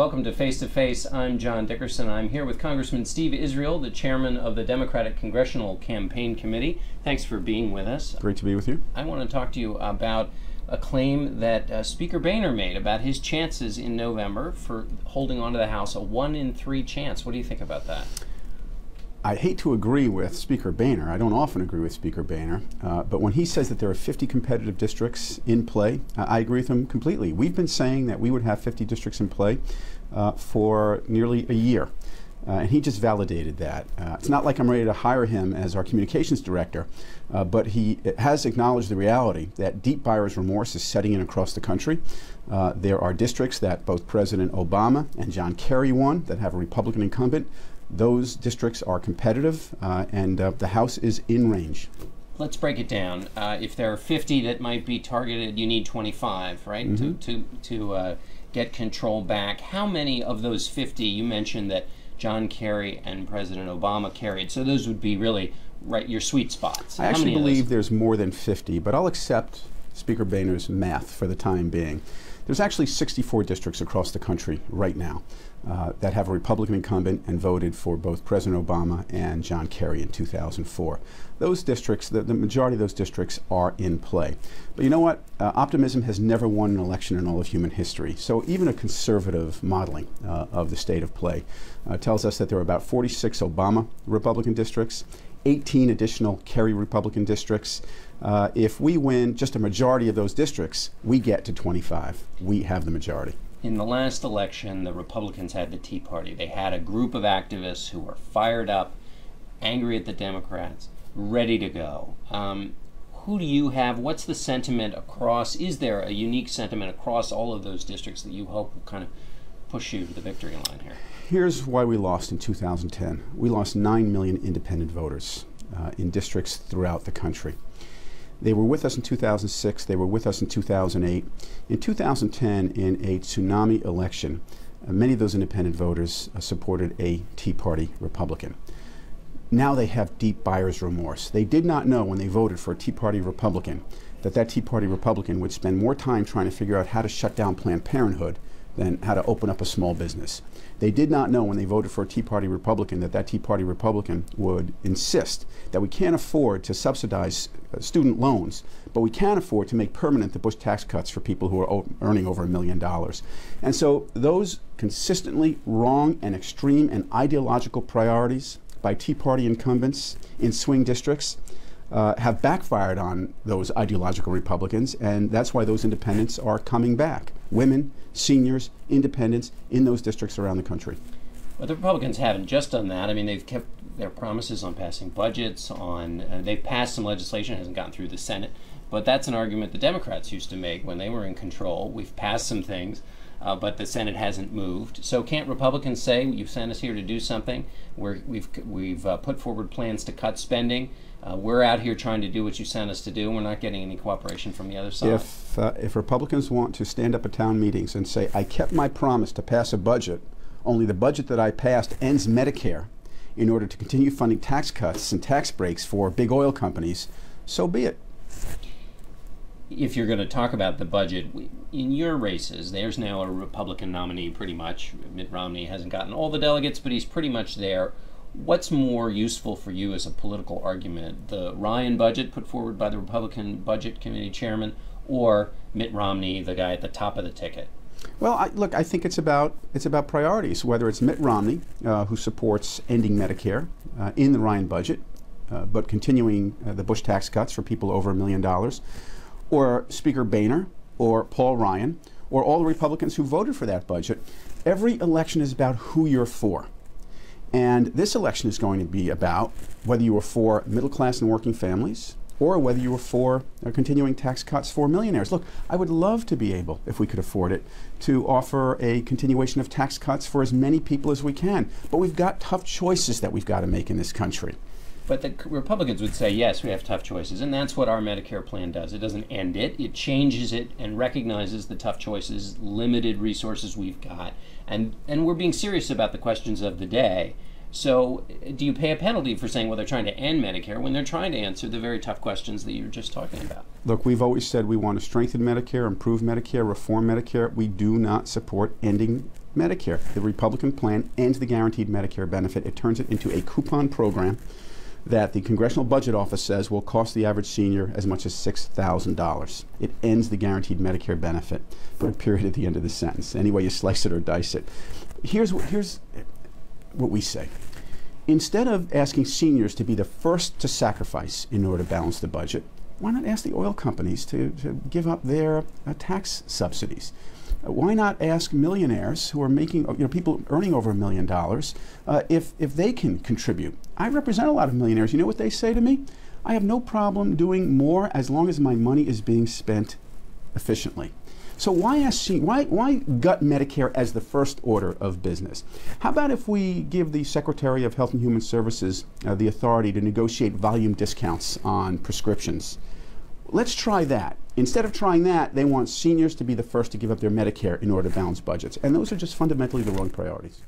welcome to Face to Face. I'm John Dickerson. I'm here with Congressman Steve Israel, the chairman of the Democratic Congressional Campaign Committee. Thanks for being with us. Great to be with you. I want to talk to you about a claim that Speaker Boehner made about his chances in November for holding on to the House, a 1 in 3 chance. What do you think about that? I hate to agree with Speaker Boehner. I don't often agree with Speaker Boehner, but when he says that there are 50 competitive districts in play, I agree with him completely. We've been saying that we would have 50 districts in play for nearly a year, and he just validated that. It's not like I'm ready to hire him as our communications director, but he has acknowledged the reality that deep buyer's remorse is setting in across the country. There are districts that both President Obama and John Kerry won that have a Republican incumbent. Those districts are competitive, and the House is in range. Let's break it down. If there are 50 that might be targeted, you need 25, right, to get control back. How many of those 50, you mentioned that John Kerry and President Obama carried, so those would be really your sweet spots. I actually believe there's more than 50, but I'll accept Speaker Boehner's math for the time being. There's actually 64 districts across the country right now that have a Republican incumbent and voted for both President Obama and John Kerry in 2004. Those districts, the majority of those districts are in play. But you know what? Optimism has never won an election in all of human history. So even a conservative modeling of the state of play tells us that there are about 46 Obama Republican districts, 18 additional Kerry Republican districts. If we win just a majority of those districts, we get to 25. We have the majority. In the last election, the Republicans had the Tea Party. They had a group of activists who were fired up, angry at the Democrats, ready to go. Who do you have? What's the sentiment across? Is there a unique sentiment across all of those districts that you hope will kind of push you to the victory line here? Here's why we lost in 2010. We lost 9 million independent voters in districts throughout the country. They were with us in 2006, they were with us in 2008. In 2010, in a tsunami election, many of those independent voters supported a Tea Party Republican. Now they have deep buyer's remorse. They did not know when they voted for a Tea Party Republican that that Tea Party Republican would spend more time trying to figure out how to shut down Planned Parenthood than how to open up a small business. They did not know when they voted for a Tea Party Republican that that Tea Party Republican would insist that we can't afford to subsidize student loans, but we can afford to make permanent the Bush tax cuts for people who are earning over $1 million. And so those consistently wrong and extreme and ideological priorities by Tea Party incumbents in swing districts have backfired on those ideological Republicans, and that's why those independents are coming back. Women, seniors, independents in those districts around the country. But the Republicans haven't just done that. I mean, they've kept their promises on passing budgets, they've passed some legislation, hasn't gotten through the Senate, but that's an argument the Democrats used to make when they were in control. We've passed some things, but the Senate hasn't moved. So can't Republicans say, you've sent us here to do something? We've put forward plans to cut spending. We're out here trying to do what you sent us to do, and we're not getting any cooperation from the other side. If Republicans want to stand up at town meetings and say, I kept my promise to pass a budget, only the budget that I passed ends Medicare in order to continue funding tax cuts and tax breaks for big oil companies, so be it. If you're going to talk about the budget, in your races, there's now a Republican nominee pretty much. Mitt Romney hasn't gotten all the delegates, but he's pretty much there. What's more useful for you as a political argument, the Ryan budget put forward by the Republican Budget Committee chairman, or Mitt Romney, the guy at the top of the ticket? Well, look, I think it's about priorities, whether it's Mitt Romney, who supports ending Medicare in the Ryan budget, but continuing the Bush tax cuts for people over $1 million, or Speaker Boehner, or Paul Ryan, or all the Republicans who voted for that budget. Every election is about who you're for. And this election is going to be about whether you are for middle class and working families, or whether you were for continuing tax cuts for millionaires. Look, I would love to be able, if we could afford it, to offer a continuation of tax cuts for as many people as we can. But we've got tough choices that we've got to make in this country. But the Republicans would say, yes, we have tough choices, and that's what our Medicare plan does. It doesn't end it. It changes it and recognizes the tough choices, limited resources we've got. And we're being serious about the questions of the day. So do you pay a penalty for saying, well, they're trying to end Medicare when they're trying to answer the very tough questions that you were just talking about? Look, we've always said we want to strengthen Medicare, improve Medicare, reform Medicare. We do not support ending Medicare. The Republican plan ends the guaranteed Medicare benefit. It turns it into a coupon program that the Congressional Budget Office says will cost the average senior as much as $6,000. It ends the guaranteed Medicare benefit. Put a period at the end of the sentence, any way you slice it or dice it. Here's what we say. Instead of asking seniors to be the first to sacrifice in order to balance the budget, why not ask the oil companies to give up their tax subsidies? Why not ask millionaires who are making, people earning over $1 million, if they can contribute? I represent a lot of millionaires. You know what they say to me? I have no problem doing more as long as my money is being spent efficiently. So why gut Medicare as the first order of business? How about if we give the Secretary of Health and Human Services the authority to negotiate volume discounts on prescriptions? Let's try that. Instead of trying that, they want seniors to be the first to give up their Medicare in order to balance budgets. And those are just fundamentally the wrong priorities.